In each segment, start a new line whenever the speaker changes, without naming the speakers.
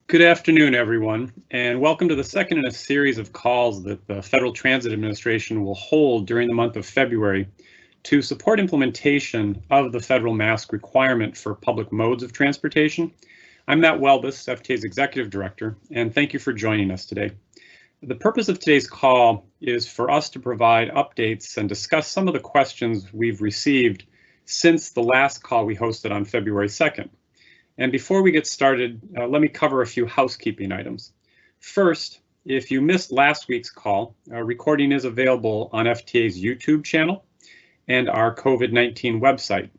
Good afternoon, everyone, and welcome to the second in a series of calls that the Federal Transit Administration will hold during the month of February to support implementation of the federal mask requirement for public modes of transportation. I'm Matt Welbus, FTA's Executive Director, and thank you for joining us today. The purpose of today's call is for us to provide updates and discuss some of the questions we've received since the last call we hosted on February 2nd. And before we get started, let me cover a few housekeeping items. First, if you missed last week's call, a recording is available on FTA's YouTube channel and our COVID-19 website.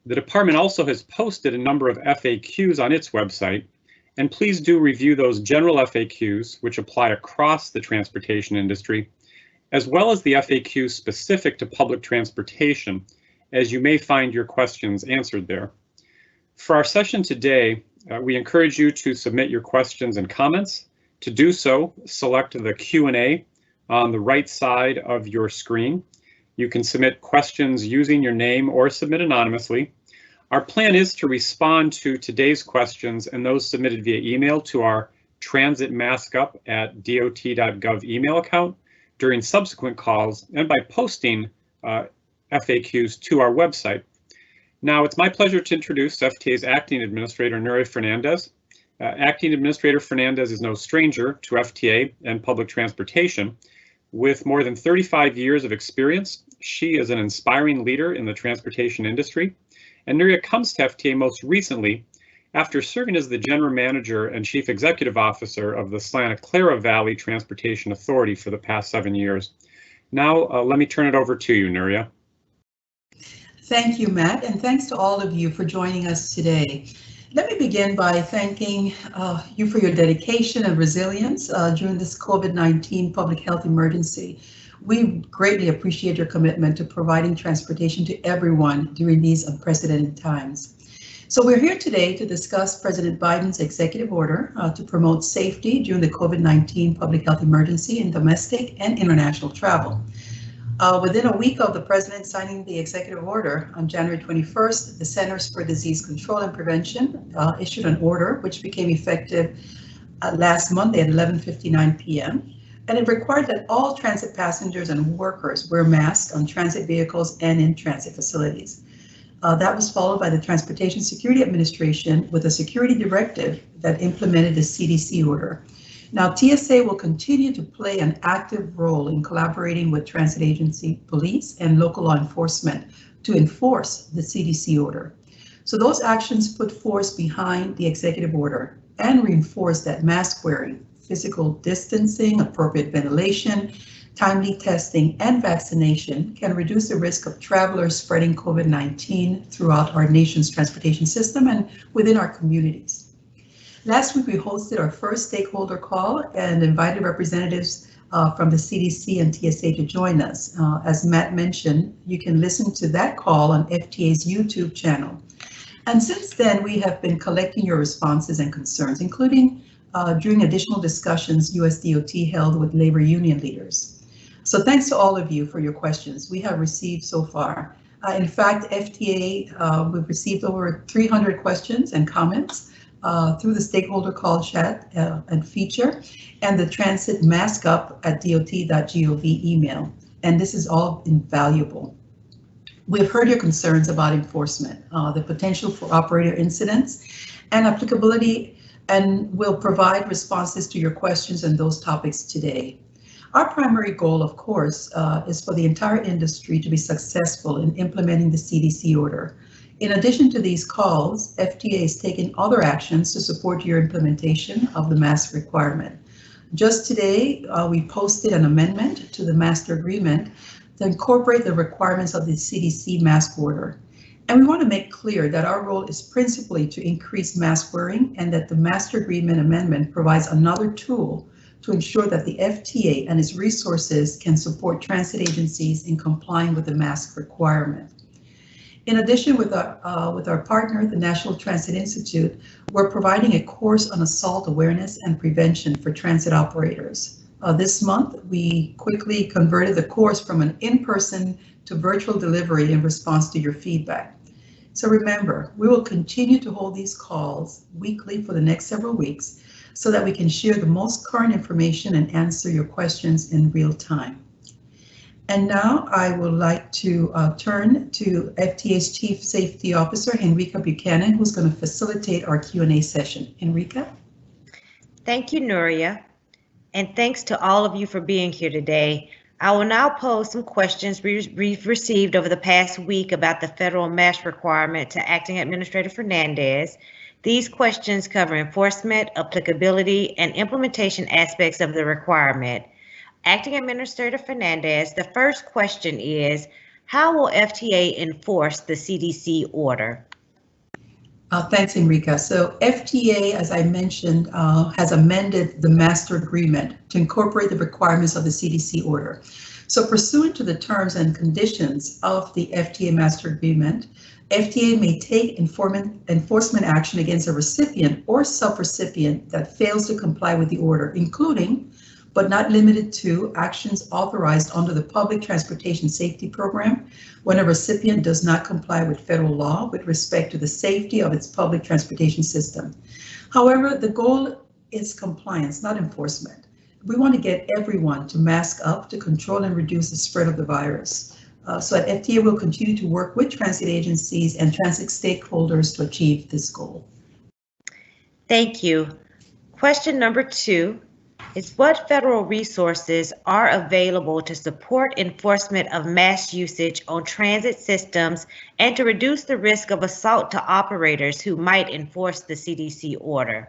The department also has posted a number of FAQs on its website, and please do review those general FAQs which apply across the transportation industry, as well as the FAQs specific to public transportation, as you may find your questions answered there. For our session today, we encourage you to submit your questions and comments. To do so, select the Q&A on the right side of your screen. You can submit questions using your name or submit anonymously. Our plan is to respond to today's questions and those submitted via email to our transitmaskup@dot.gov email account during subsequent calls and by posting FAQs to our website. Now, it's my pleasure to introduce FTA's Acting Administrator, Nuria Fernandez. Acting Administrator Fernandez is no stranger to FTA and public transportation. With more than 35 years of experience, she is an inspiring leader in the transportation industry. And Nuria comes to FTA most recently after serving as the General Manager and Chief Executive Officer of the Santa Clara Valley Transportation Authority for the past 7 years. Now, let me turn it over to you, Nuria.
Thank you, Matt, and thanks to all of you for joining us today. Let me begin by thanking you for your dedication and resilience during this COVID-19 public health emergency. We greatly appreciate your commitment to providing transportation to everyone during these unprecedented times. So we're here today to discuss President Biden's executive order to promote safety during the COVID-19 public health emergency in domestic and international travel. Within a week of the president signing the executive order on January 21st, the Centers for Disease Control and Prevention issued an order which became effective last Monday at 11:59 p.m. And it required that all transit passengers and workers wear masks on transit vehicles and in transit facilities. That was followed by the Transportation Security Administration with a security directive that implemented the CDC order. Now, TSA will continue to play an active role in collaborating with transit agency, police, and local law enforcement to enforce the CDC order. So those actions put force behind the executive order and reinforce that mask wearing, physical distancing, appropriate ventilation, timely testing, and vaccination can reduce the risk of travelers spreading COVID-19 throughout our nation's transportation system and within our communities. Last week, we hosted our first stakeholder call and invited representatives from the CDC and TSA to join us. As Matt mentioned, you can listen to that call on FTA's YouTube channel. And since then, we have been collecting your responses and concerns, including during additional discussions USDOT held with labor union leaders. So thanks to all of you for your questions we have received so far. In fact, FTA, we've received over 300 questions and comments through the stakeholder call chat and feature and the transitmaskup@dot.gov email. And this is all invaluable. We've heard your concerns about enforcement, the potential for operator incidents and applicability, and we'll provide responses to your questions and those topics today. Our primary goal, of course, is for the entire industry to be successful in implementing the CDC order. In addition to these calls, FTA is taking other actions to support your implementation of the mask requirement. Just today, we posted an amendment to the master agreement to incorporate the requirements of the CDC mask order. And we want to make clear that our role is principally to increase mask wearing and that the master agreement amendment provides another tool to ensure that the FTA and its resources can support transit agencies in complying with the mask requirement. In addition, with our partner, the National Transit Institute, we're providing a course on assault awareness and prevention for transit operators. This month, we quickly converted the course from an in-person to virtual delivery in response to your feedback. So remember, we will continue to hold these calls weekly for the next several weeks so that we can share the most current information and answer your questions in real time. And now I would like to turn to FTA's Chief Safety Officer, Henrika Buchanan, who's going to facilitate our Q&A session. Henrika?
Thank you, Nuria, and thanks to all of you for being here today. I will now pose some questions we've received over the past week about the federal mask requirement to Acting Administrator Fernandez. These questions cover enforcement, applicability, and implementation aspects of the requirement. Acting Administrator Fernandez, the first question is, how will FTA enforce the CDC order?
Thanks, Enrica. So FTA, as I mentioned, has amended the master agreement to incorporate the requirements of the CDC order. So pursuant to the terms and conditions of the FTA master agreement, FTA may take enforcement action against a recipient or subrecipient that fails to comply with the order, including, but not limited to, actions authorized under the Public Transportation Safety Program when a recipient does not comply with federal law with respect to the safety of its public transportation system. However, the goal is compliance, not enforcement. We want to get everyone to mask up to control and reduce the spread of the virus. So at FTA, we'll continue to work with transit agencies and transit stakeholders to achieve this goal.
Thank you. Question number 2 is, what federal resources are available to support enforcement of mask usage on transit systems and to reduce the risk of assault to operators who might enforce the CDC order?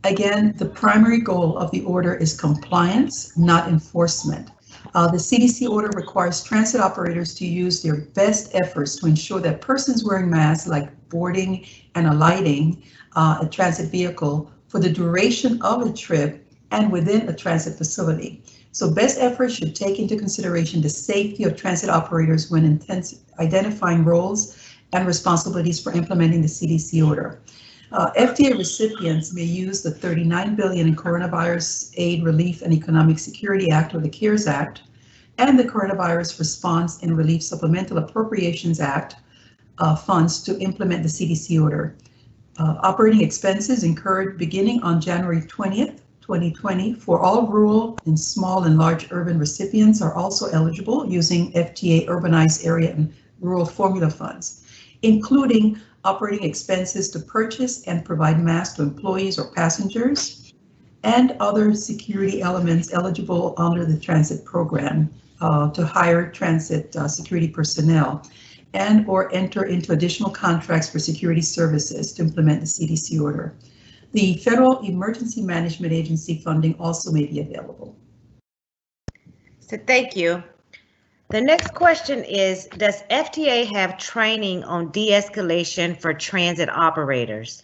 Again, the primary goal of the order is compliance, not enforcement. The CDC order requires transit operators to use their best efforts to ensure that persons wearing masks, like boarding and alighting a transit vehicle for the duration of a trip and within a transit facility. So best efforts should take into consideration the safety of transit operators when identifying roles and responsibilities for implementing the CDC order. FTA recipients may use the $39 billion in Coronavirus Aid, Relief, and Economic Security Act, or the CARES Act, and the Coronavirus Response and Relief Supplemental Appropriations Act funds to implement the CDC order. Operating expenses incurred beginning on January 20th, 2020 for all rural and small and large urban recipients are also eligible using FTA Urbanized Area and Rural Formula Funds, including operating expenses to purchase and provide masks to employees or passengers, and other security elements eligible under the transit program to hire transit security personnel and or enter into additional contracts for security services to implement the CDC order. The Federal Emergency Management Agency funding also may be available.
So thank you. The next question is, does FTA have training on de-escalation for transit operators?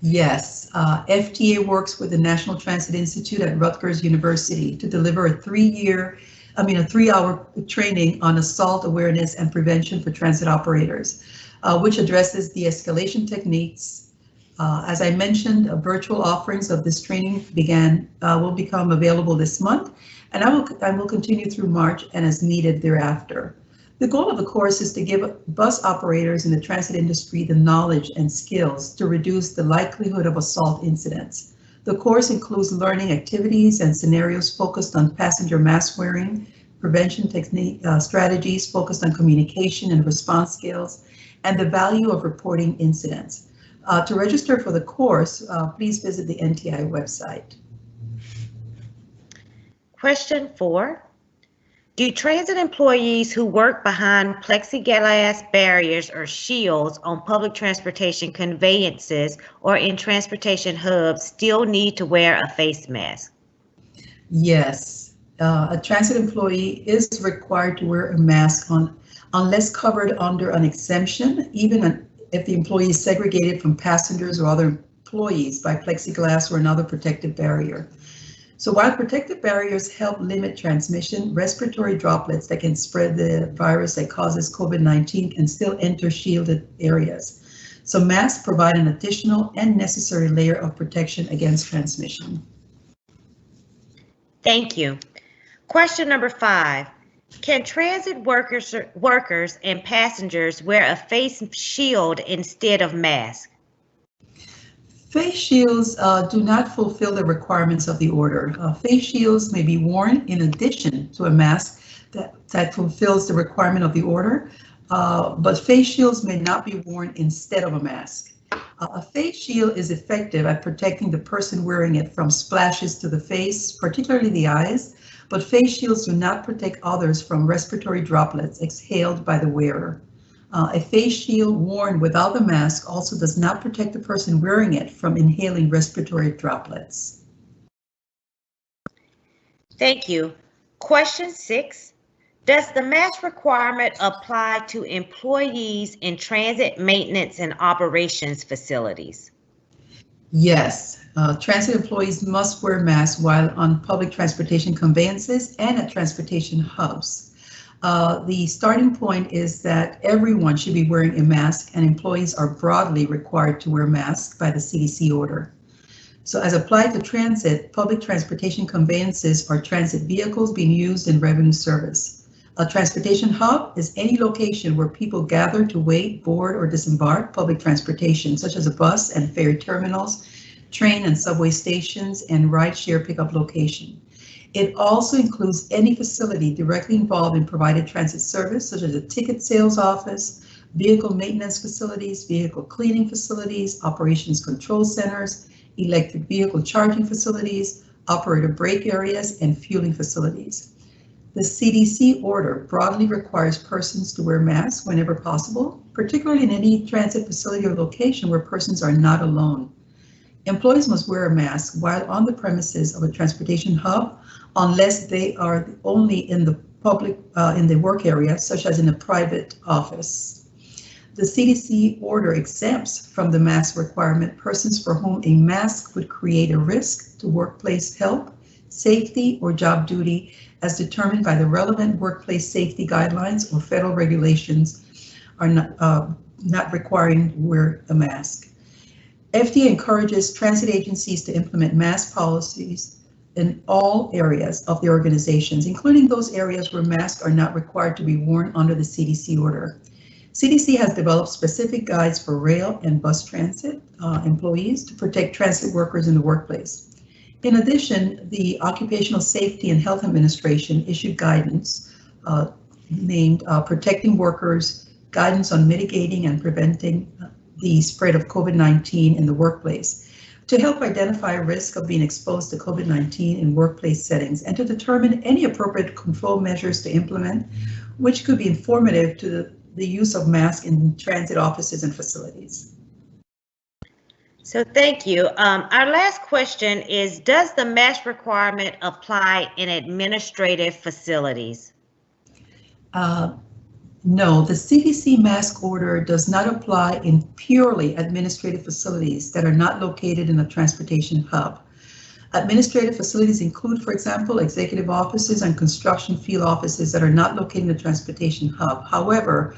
Yes, FTA works with the National Transit Institute at Rutgers University to deliver a 3-hour training on assault awareness and prevention for transit operators, which addresses de-escalation techniques. As I mentioned, virtual offerings of this training will become available this month, and I will continue through March and as needed thereafter. The goal of the course is to give bus operators in the transit industry the knowledge and skills to reduce the likelihood of assault incidents. The course includes learning activities and scenarios focused on passenger mask wearing, prevention technique strategies focused on communication and response skills, and the value of reporting incidents. To register for the course, please visit the NTI website.
Question 4. Do transit employees who work behind plexiglass barriers or shields on public transportation conveyances or in transportation hubs still need to wear a face mask?
Yes, a transit employee is required to wear a mask unless covered under an exemption, even if the employee is segregated from passengers or other employees by plexiglass or another protective barrier. So while protective barriers help limit transmission, respiratory droplets that can spread the virus that causes COVID-19 can still enter shielded areas. So masks provide an additional and necessary layer of protection against transmission.
Thank you. Question number 5. Can transit workers and passengers wear a face shield instead of mask?
Face shields do not fulfill the requirements of the order. Face shields may be worn in addition to a mask that fulfills the requirement of the order, but face shields may not be worn instead of a mask. A face shield is effective at protecting the person wearing it from splashes to the face, particularly the eyes, but face shields do not protect others from respiratory droplets exhaled by the wearer. A face shield worn without the mask also does not protect the person wearing it from inhaling respiratory droplets.
Thank you. Question 6. Does the mask requirement apply to employees in transit maintenance and operations facilities?
Yes, transit employees must wear masks while on public transportation conveyances and at transportation hubs. The starting point is that everyone should be wearing a mask, and employees are broadly required to wear masks by the CDC order. So as applied to transit, public transportation conveyances are transit vehicles being used in revenue service. A transportation hub is any location where people gather to wait, board, or disembark public transportation, such as a bus and ferry terminals, train and subway stations, and rideshare pickup location. It also includes any facility directly involved in provided transit service, such as a ticket sales office, vehicle maintenance facilities, vehicle cleaning facilities, operations control centers, electric vehicle charging facilities, operator break areas, and fueling facilities. The CDC order broadly requires persons to wear masks whenever possible, particularly in any transit facility or location where persons are not alone. Employees must wear a mask while on the premises of a transportation hub, unless they are only in the public, in the work area, such as in a private office. The CDC order exempts from the mask requirement persons for whom a mask would create a risk to workplace health, safety, or job duty as determined by the relevant workplace safety guidelines or federal regulations are not requiring wear a mask. FTA encourages transit agencies to implement mask policies in all areas of the organizations, including those areas where masks are not required to be worn under the CDC order. CDC has developed specific guides for rail and bus transit employees to protect transit workers in the workplace. In addition, the Occupational Safety and Health Administration issued guidance named Protecting Workers, Guidance on Mitigating and Preventing the Spread of COVID-19 in the Workplace, to help identify risk of being exposed to COVID-19 in workplace settings and to determine any appropriate control measures to implement, which could be informative to the use of masks in transit offices and facilities.
So thank you. Our last question is, does the mask requirement apply in administrative facilities?
No, the CDC mask order does not apply in purely administrative facilities that are not located in a transportation hub. Administrative facilities include, for example, executive offices and construction field offices that are not located in a transportation hub. However,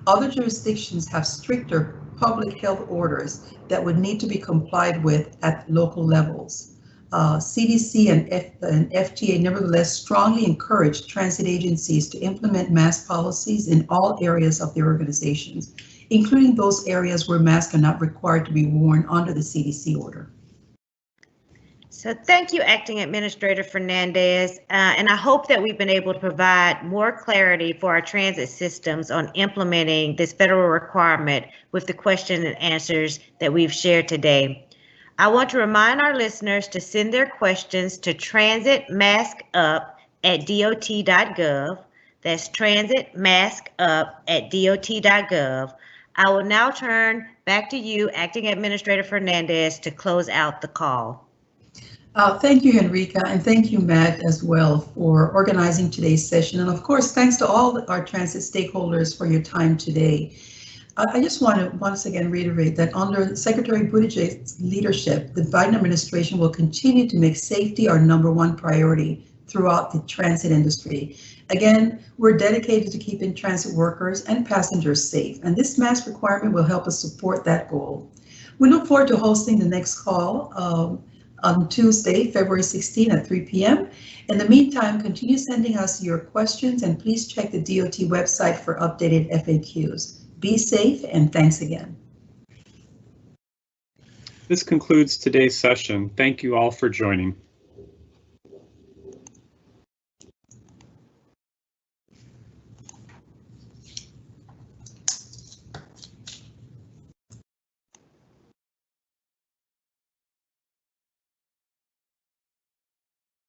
other jurisdictions have stricter public health orders that would need to be complied with at local levels. CDC and FTA nevertheless strongly encourage transit agencies to implement mask policies in all areas of their organizations, including those areas where masks are not required to be worn under the CDC order.
So thank you, Acting Administrator Fernandez, and I hope that we've been able to provide more clarity for our transit systems on implementing this federal requirement with the question and answers that we've shared today. I want to remind our listeners to send their questions to transitmaskup@dot.gov. That's transitmaskup@dot.gov. I will now turn back to you, Acting Administrator Fernandez, to close out the call.
Thank you, Henrika, and thank you, Matt, as well, for organizing today's session. And of course, thanks to all our transit stakeholders for your time today. I just want to once again reiterate that under Secretary Buttigieg's leadership, the Biden administration will continue to make safety our #1 priority throughout the transit industry. Again, we're dedicated to keeping transit workers and passengers safe, and this mask requirement will help us support that goal. We look forward to hosting the next call on Tuesday, February 16 at 3 p.m. In the meantime, continue sending us your questions and please check the DOT website for updated FAQs. Be safe and thanks again.
This concludes today's session. Thank you all for joining.